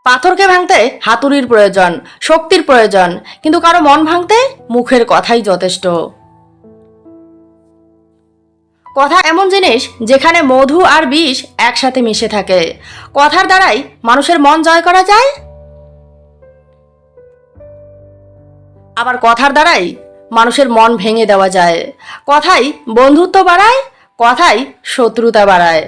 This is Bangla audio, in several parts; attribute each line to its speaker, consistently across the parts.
Speaker 1: পাথরকে ভাঙতে হাতুড়ির প্রয়োজন, শক্তির প্রয়োজন, কিন্তু কারো মন ভাঙতে মুখের কথাই যথেষ্ট। কথা এমন জিনিস যেখানে মধু আর বিষ একসাথে মিশে থাকে। কথার দ্বারাই মানুষের মন জয় করা যায়, আবার কথার দ্বারাই মানুষের মন ভেঙে দেওয়া যায়। কথাই বন্ধুত্ব বাড়ায়, কথাই শত্রুতা বাড়ায়।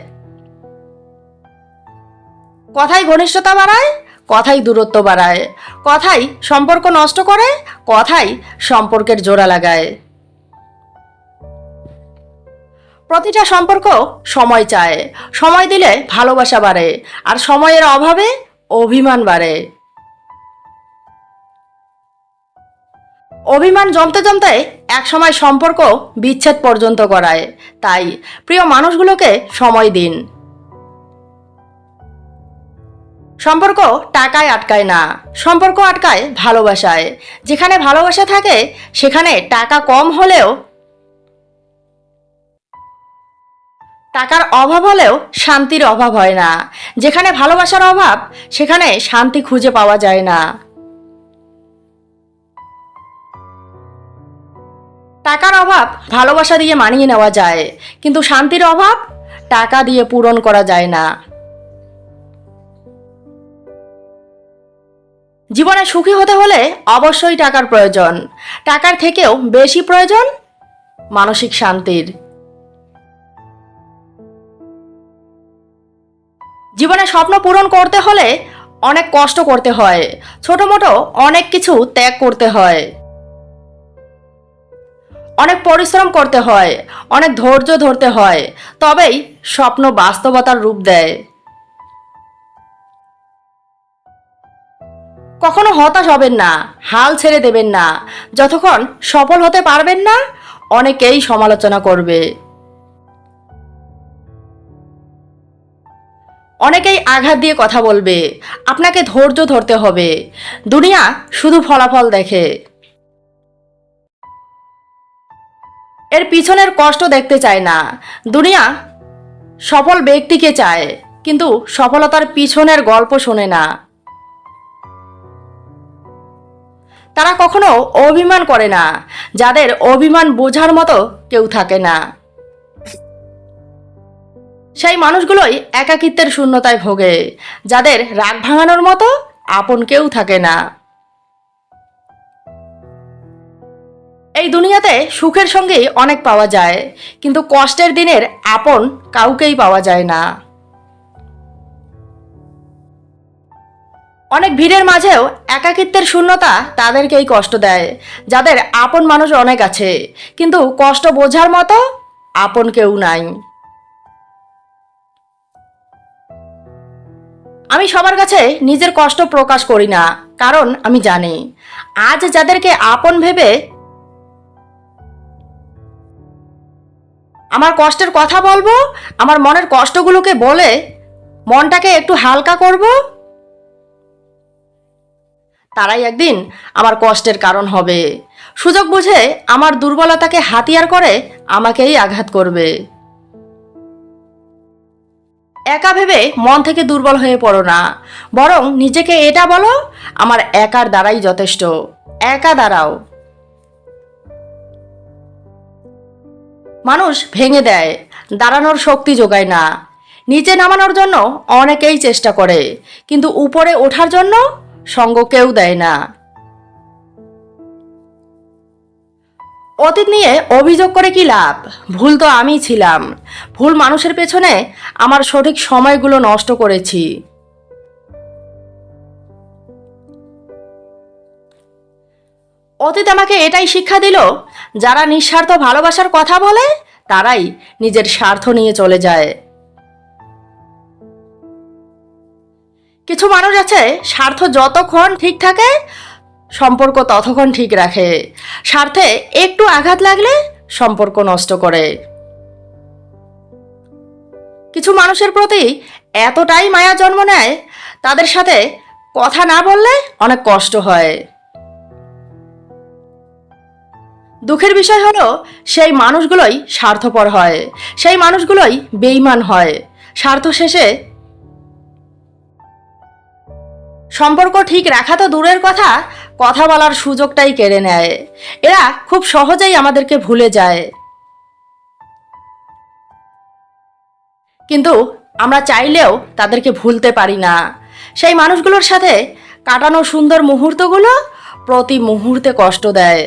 Speaker 1: কথাই ঘনিষ্ঠতা বাড়ায়, কথাই দূরত্ব বাড়ায়। কথাই সম্পর্ক নষ্ট করে, কথাই সম্পর্কের জোড়া লাগায়। প্রতিটা সম্পর্ক সময় চায়, সময় দিলে ভালোবাসা বাড়ে, আর সময়ের অভাবে অভিমান বাড়ে। অভিমান জমতে জমতে একসময় সম্পর্ক বিচ্ছেদ পর্যন্ত করায়। তাই প্রিয় মানুষগুলোকে সময় দিন। সম্পর্ক টাকায় আটকায় না, সম্পর্ক আটকায় ভালোবাসায়। যেখানে ভালোবাসা থাকে সেখানে টাকা কম হলেও, টাকার অভাব হলেও শান্তির অভাব হয় না। যেখানে ভালোবাসার অভাব সেখানে শান্তি খুঁজে পাওয়া যায় না। টাকার অভাব ভালোবাসা দিয়ে মানিয়ে নেওয়া যায়, কিন্তু শান্তির অভাব টাকা দিয়ে পূরণ করা যায় না। জীবনে সুখী হতে হলে অবশ্যই টাকার প্রয়োজন। টাকার থেকেও বেশি প্রয়োজন মানসিক শান্তির। জীবনে স্বপ্ন পূরণ করতে হলে অনেক কষ্ট করতে হয়, ছোট মোটো অনেক কিছু ত্যাগ করতে হয়, অনেক পরিশ্রম করতে হয়, অনেক ধৈর্য ধরতে হয়, তবেই স্বপ্ন বাস্তবতার রূপ দেয়। কখনো হতাশ হবেন না, হাল ছেড়ে দেবেন না। যতক্ষণ সফল হতে পারবেন না, অনেকেই সমালোচনা করবে, অনেকেই আঘাত দিয়ে কথা বলবে। আপনাকে ধৈর্য ধরতে হবে। দুনিয়া শুধু ফলাফল দেখে, এর পিছনের কষ্ট দেখতে চায় না। দুনিয়া সফল ব্যক্তিকে চায়, কিন্তু সফলতার পিছনের গল্প শোনে না। তারা কখনো অভিমান করে না, যাদের অভিমান বোঝার মতো কেউ থাকে না। সেই মানুষগুলোই একাকিত্বের শূন্যতায় ভোগে, যাদের রাগ ভাঙানোর মতো আপন কেউ থাকে না। এই দুনিয়াতে সুখের সঙ্গেই অনেক পাওয়া যায়, কিন্তু কষ্টের দিনের আপন কাউকেই পাওয়া যায় না। অনেক ভিড়ের মাঝেও একাকিত্বের শূন্যতা তাদেরকেই কষ্ট দেয়, যাদের আপন মানুষ অনেক আছে, কিন্তু কষ্ট বোঝার মতো আপন কেউ নাই। আমি সবার কাছে নিজের কষ্ট প্রকাশ করি না, কারণ আমি জানি আজ যাদেরকে আপন ভেবে আমার কষ্টের কথা বলবো, আমার মনের কষ্টগুলোকে বলে মনটাকে একটু হালকা করব, তারাই একদিন আমার কষ্টের কারণ হবে। সুযোগ বুঝে আমার দুর্বলতাকে হাতিয়ার করে আমাকেই আঘাত করবে। একা ভেবে মন থেকে দুর্বল হয়ে পড়ো না, বরং নিজেকে এটা বলো, আমার একার দ্বারাই যথেষ্ট। একা দাঁড়াও। মানুষ ভেঙে দেয়, দাঁড়ানোর শক্তি যোগায় না। নিচে নামানোর জন্য অনেকেই চেষ্টা করে, কিন্তু উপরে ওঠার জন্য সঙ্গ কেউ দেয় না। অতীত নিয়ে অভিযোগ করে কি লাভ? ভুল তো আমিই ছিলাম। ভুল মানুষের পেছনে আমার সঠিক সময়গুলো নষ্ট করেছি। অতীত আমাকে এটাই শিক্ষা দিল, যারা নিঃস্বার্থ ভালোবাসার কথা বলে তারাই নিজের স্বার্থ নিয়ে চলে যায়। কিছু মানুষ আছে, স্বার্থ যতক্ষণ ঠিক থাকে সম্পর্ক ততক্ষণ ঠিক রাখে, স্বার্থে একটু আঘাত লাগলে সম্পর্ক নষ্ট করে। কিছু মানুষের প্রতি এতটাই মায়া জন্ম নেয়, তাদের সাথে কথা না বললে অনেক কষ্ট হয়। দুঃখের বিষয় হলো সেই মানুষগুলোই স্বার্থপর হয়, সেই মানুষগুলোই বেঈমান হয়। স্বার্থ শেষে সম্পর্ক ঠিক রাখা তো দূরের কথা, কথা বলার সুযোগটাই কেড়ে নেয়। এরা খুব সহজেই আমাদেরকে ভুলে যায়। কিন্তু আমরা চাইলেও তাদেরকে ভুলতে পারি না। সেই মানুষগুলোর সাথে কাটানো সুন্দর মুহূর্তগুলো প্রতি মুহূর্তে কষ্ট দেয়।